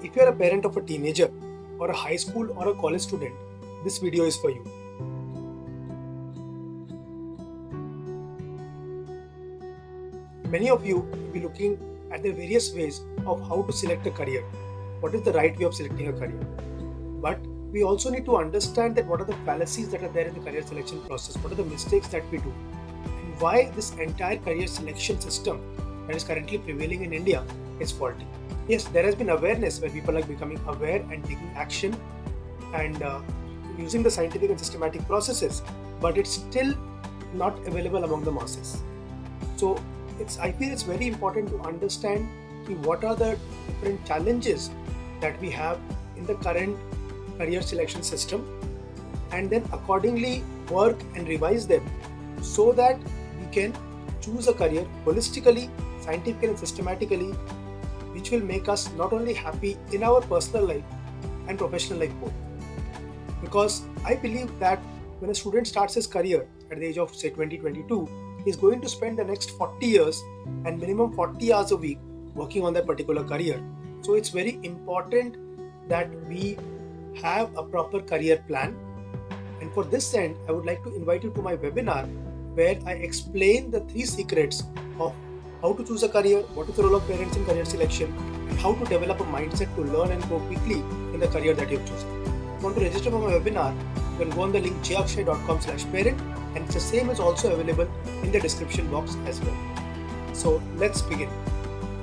If you are a parent of a teenager or a high school or a college student, this video is for you. Many of you will be looking at the various ways of how to select a career. What is the right way of selecting a career? But we also need to understand that what are the fallacies that are there in the career selection process, what are the mistakes that we do, and why this entire career selection system that is currently prevailing in India is faulty. Yes, there has been awareness where people are becoming aware and taking action and using the scientific and systematic processes, but it's still not available among the masses. So I feel it's very important to understand what are the different challenges that we have in the current career selection system, and then accordingly work and revise them so that we can choose a career holistically, scientifically and systematically, which will make us not only happy in our personal life and professional life both. Because I believe that when a student starts his career at the age of say 2022, he's going to spend the next 40 years and minimum 40 hours a week working on that particular career. So it's very important that we have a proper career plan. And for this end, I would like to invite you to my webinar where I explain the 3 secrets of how to choose a career, what is the role of parents in career selection, and how to develop a mindset to learn and grow quickly in the career that you've chosen. If you want to register for my webinar, you can go on the link cvhakshay.com/parent, and the same is also available in the description box as well. So let's begin.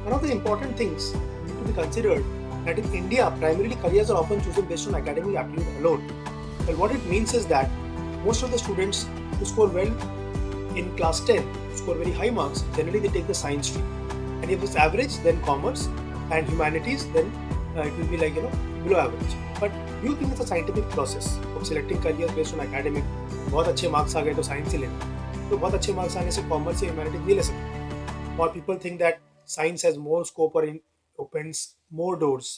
One of the important things need to be considered that in India, primarily careers are often chosen based on academic aptitude alone. Well, what it means is that most of the students who score well in class 10, score very high marks, generally they take the science stream. And if it's average, then commerce, and humanities, then it will be like, below average. But do you think it's a scientific process of selecting careers based on academic? बहुत अच्छे marks आ गए तो science ही लेना, तो बहुत अच्छे marks आने से कॉमर्स या ह्यूमैनिटीज नहीं ले सकते. और people think that science has more scope or opens more doors,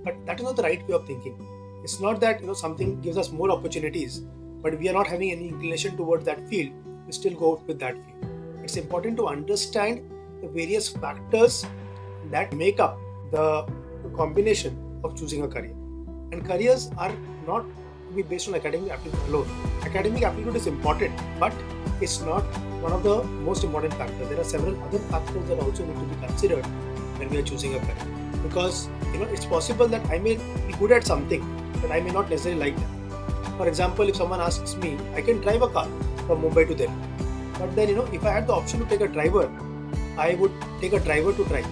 but that is not the right way of thinking. It's not that something gives us more opportunities, but we are not having any inclination towards that field, we still go with that field. It's important to understand the various factors that make up the combination of choosing a career. And careers are not to be based on academic aptitude alone. Academic aptitude is important, but it's not one of the most important factors. There are several other factors that also need to be considered when we are choosing a career. Because it's possible that I may be good at something, but I may not necessarily like that. For example, if someone asks me, I can drive a car from Mumbai to Delhi. But then if I had the option to take a driver, I would take a driver to drive.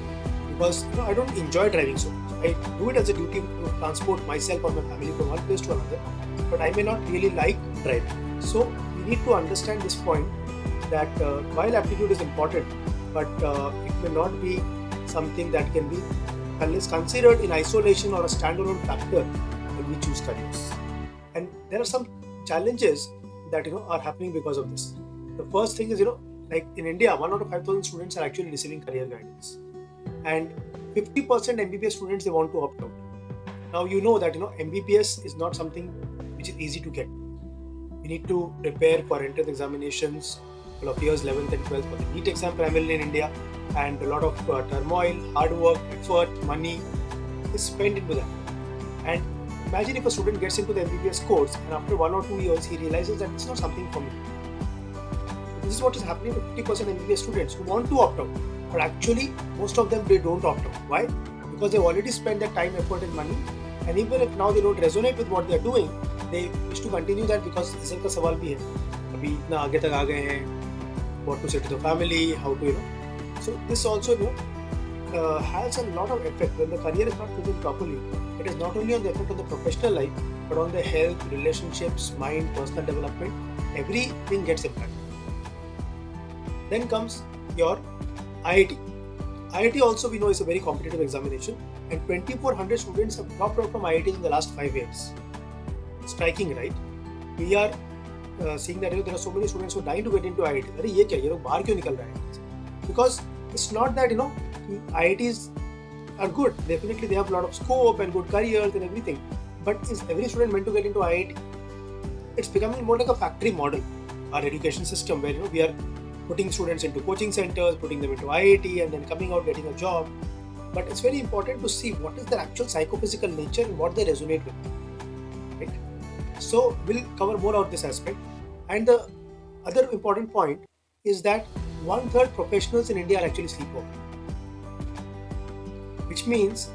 Because I don't enjoy driving so much. I do it as a duty to transport myself or my family from one place to another, but I may not really like driving. So we need to understand this point that while aptitude is important, but it may not be something that can be considered in isolation or a standalone factor when we choose careers. And there are some challenges that are happening because of this. The first thing is like in India, 1 out of 5,000 students are actually receiving career guidance, and 50% MBBS students, they want to opt out. Now you know that MBBS is not something which is easy to get. We need to prepare for entrance examinations, couple of years, 11th and 12th for the NEET exam primarily in India, and a lot of turmoil, hard work, effort, money is spent into that. And imagine if a student gets into the MBBS course and after 1 or 2 years he realizes that it's not something for me. This is what is happening to 50% MBBS students who want to opt out. But actually, most of them, they don't opt out. Why? Because they've already spent their time, effort and money. And even if now they don't resonate with what they're doing, they wish to continue that because result का सवाल भी है. अभी इतना आगे तक आ गए हैं. What to say to the family, how to So this also has a lot of effect when the career is not chosen properly. It is not only on the effect of the professional life, but on the health, relationships, mind, personal development. Everything gets impacted. Then comes your IIT. IIT also we know is a very competitive examination, and 2,400 students have dropped out from IITs in the last 5 years. Striking, right? We are seeing that there are so many students who are dying to get into IIT. अरे ये क्या? ये लोग बाहर क्यों निकल रहे हैं? Because it's not that IITs are good. Definitely they have a lot of scope and good careers and everything. But is every student meant to get into IIT? It's becoming more like a factory model. Our education system, where we are putting students into coaching centers, putting them into IIT, and then coming out getting a job. but it's very important to see what is their actual psychophysical nature and what they resonate with. Right? So we'll cover more of this aspect. And the other important point is that 1/3 professionals in India are actually sleepwalking, which means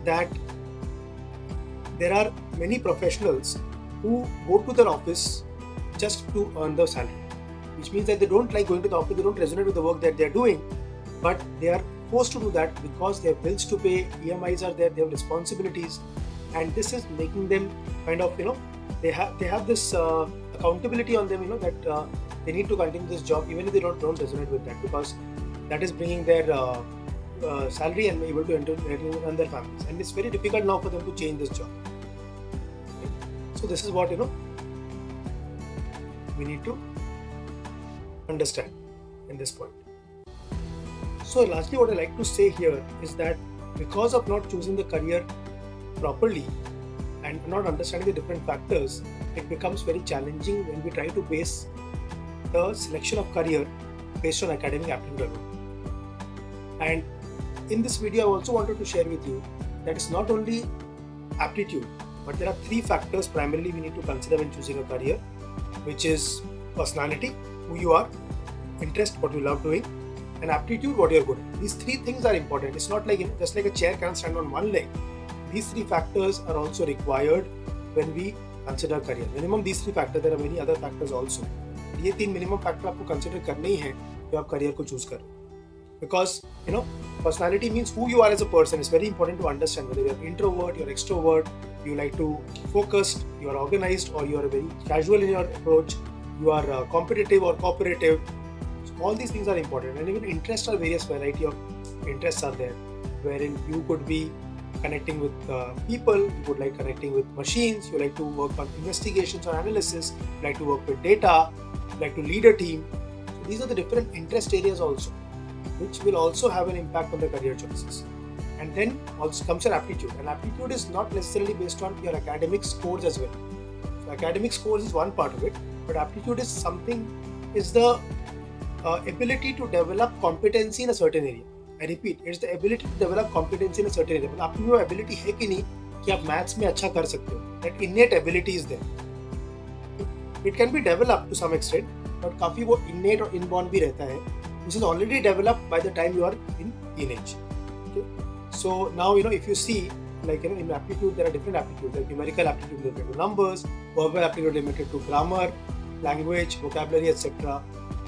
that there are many professionals who go to their office just to earn the salary, which means that they don't like going to the office, they don't resonate with the work that they're doing, but they are forced to do that because they have bills to pay, EMIs are there, they have responsibilities, and this is making them kind of, they have this accountability on them, that they need to continue this job even if they don't resonate with that, because that is bringing their salary and able to run their families, and it's very difficult now for them to change this job. Okay? So this is what we need to understand in this point. So lastly, what I like to say here is that because of not choosing the career properly and not understanding the different factors, it becomes very challenging when we try to base the selection of career based on academic aptitude alone. And in this video, I also wanted to share with you that it's not only aptitude, but there are 3 factors primarily we need to consider when choosing a career, which is personality, who you are, interest, what you love doing, and aptitude, what you're good at. These 3 things are important. It's not like just like a chair cannot stand on one leg. These 3 factors are also required when we consider career. Minimum these 3 factors. There are many other factors also. ये 3 minimum factor आपको consider करने ही हैं जब आप career को choose करो. Because personality means who you are as a person. It's very important to understand whether you're introvert, you're extrovert, you like to focus, you are organized, or you are very casual in your approach, you are competitive or cooperative. So all these things are important, and even interests are various variety of interests are there, wherein you could be connecting with people, you would like connecting with machines, you like to work on investigations or analysis, you like to work with data, you like to lead a team. So these are the different interest areas also, which will also have an impact on the career choices. And then also comes your aptitude, and aptitude is not necessarily based on your academic scores as well. So academic scores is one part of it, but aptitude is the ability to develop competency in a certain area. I repeat, it's the ability to develop competency in a certain area. मतलब आपकी वो ability है कि नहीं कि आप maths में अच्छा कर सकते हो. That innate ability is there. It can be developed to some extent, but काफी वो innate और inborn भी रहता है, which is already developed by the time you are in teenage. Okay? So now if you see, like in aptitude there are different aptitudes, like numerical aptitude related to numbers, verbal aptitude limited to grammar, language, vocabulary, etc.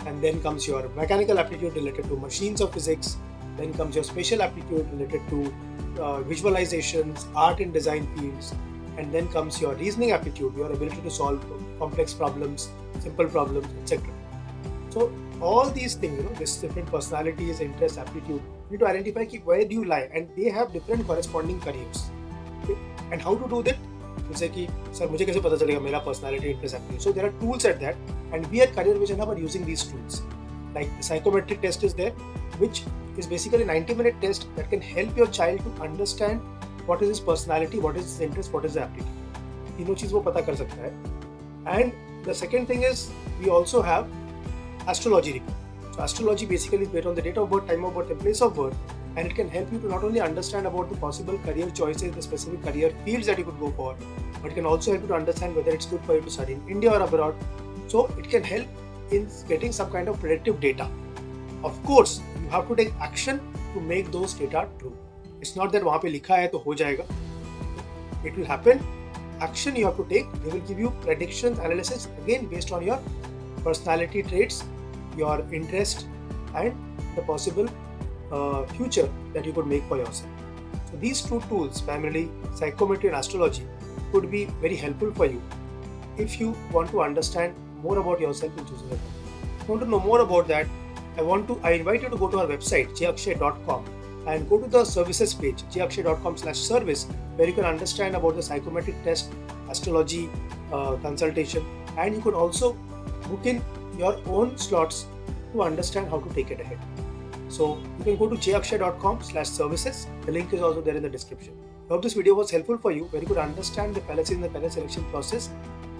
And then comes your mechanical aptitude related to machines or physics. Then comes your spatial aptitude related to visualizations, art and design fields. And then comes your reasoning aptitude, your ability to solve complex problems, simple problems, etc. So all these things, this different personalities, interests, aptitude, you need to identify where do you lie, and they have different corresponding careers. Okay? And how to do that? जैसे कि sir मुझे कैसे पता चलेगा मेरा personality, interest, aptitude? So there are tools at that, and we at Career Vision Hub are using these tools. Like the psychometric test is there, which is basically a 90-minute test that can help your child to understand what is his personality, what is his interest, what is his aptitude. तीनों चीज वो पता कर सकता है. And the second thing is we also have astrology report. So astrology basically is based on the date of birth, time of birth, and place of birth, and it can help you to not only understand about the possible career choices, the specific career fields that you could go for, but it can also help you to understand whether it's good for you to study in India or abroad. So it can help in getting some kind of predictive data. Of course, you have to take action to make those data true. It's not that वहाँ पे लिखा है तो हो जाएगा. It will happen. Action you have to take. They will give you predictions, analysis again based on your personality traits, your interest, and the possible future that you could make for yourself. So these 2 tools, primarily psychometry and astrology, could be very helpful for you if you want to understand more about yourself in choosing a career. If you want to know more about that, I invite you to go to our website cvhakshay.com and go to the services page cvhakshay.com/service, where you can understand about the psychometric test, astrology consultation, and you could also book in your own slots to understand how to take it ahead. So you can go to cvhakshay.com/services. The link is also there in the description. I hope this video was helpful for you, where you could understand the fallacies in the career selection process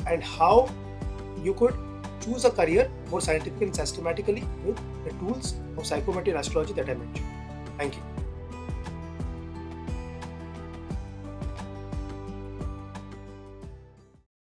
and how you could choose a career more scientifically and systematically with the tools of psychometry and astrology that I mentioned. Thank you.